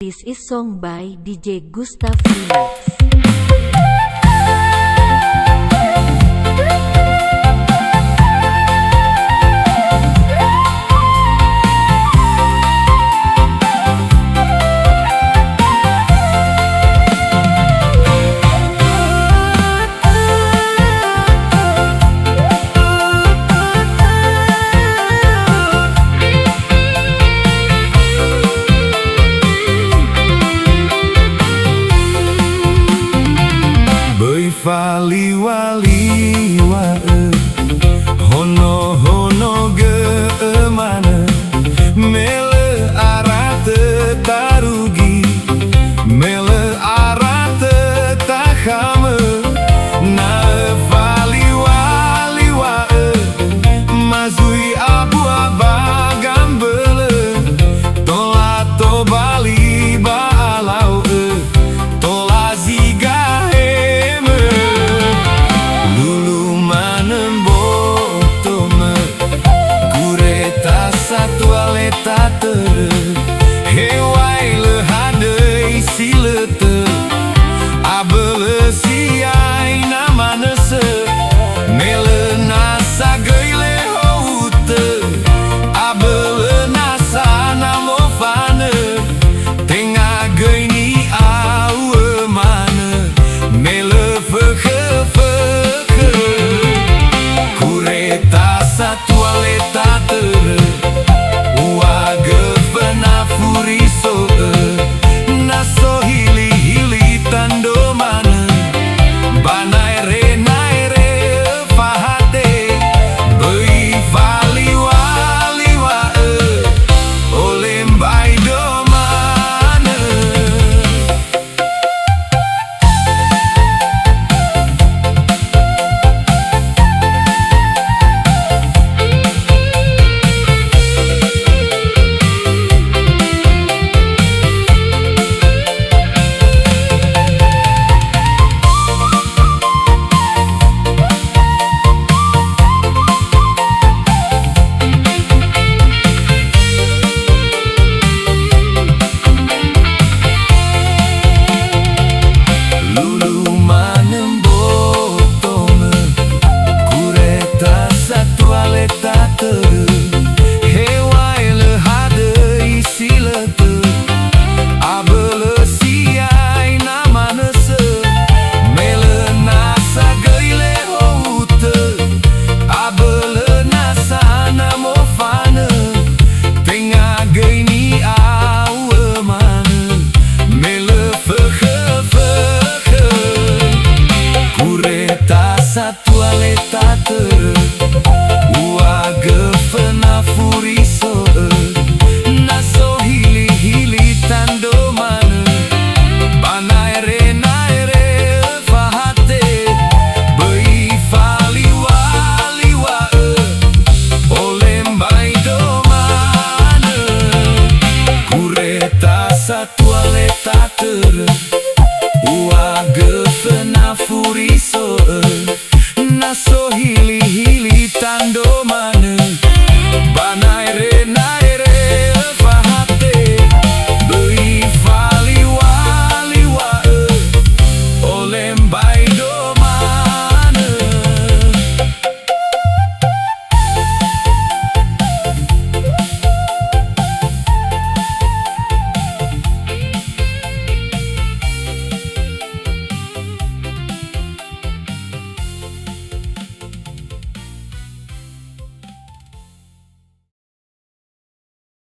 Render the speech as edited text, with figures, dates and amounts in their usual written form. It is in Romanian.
This is song by DJ Gustav Remix. Wali-wali-wa hono-hono gemana mele arate tarugi mele arate tahame na wali-wali-wa mazui abu-aba gambele tolato bali baalau tolaziga hewai le hadei silete abele siai namane se mele nasa geile houte abele nasa namofane tenga geini aue mane mele fege kureta sa toaleta tere toaleta tere ua gefena furiso naso hili tando mane banaere fahate bei fali-wali-wa olembai domane kureta sa toaleta tere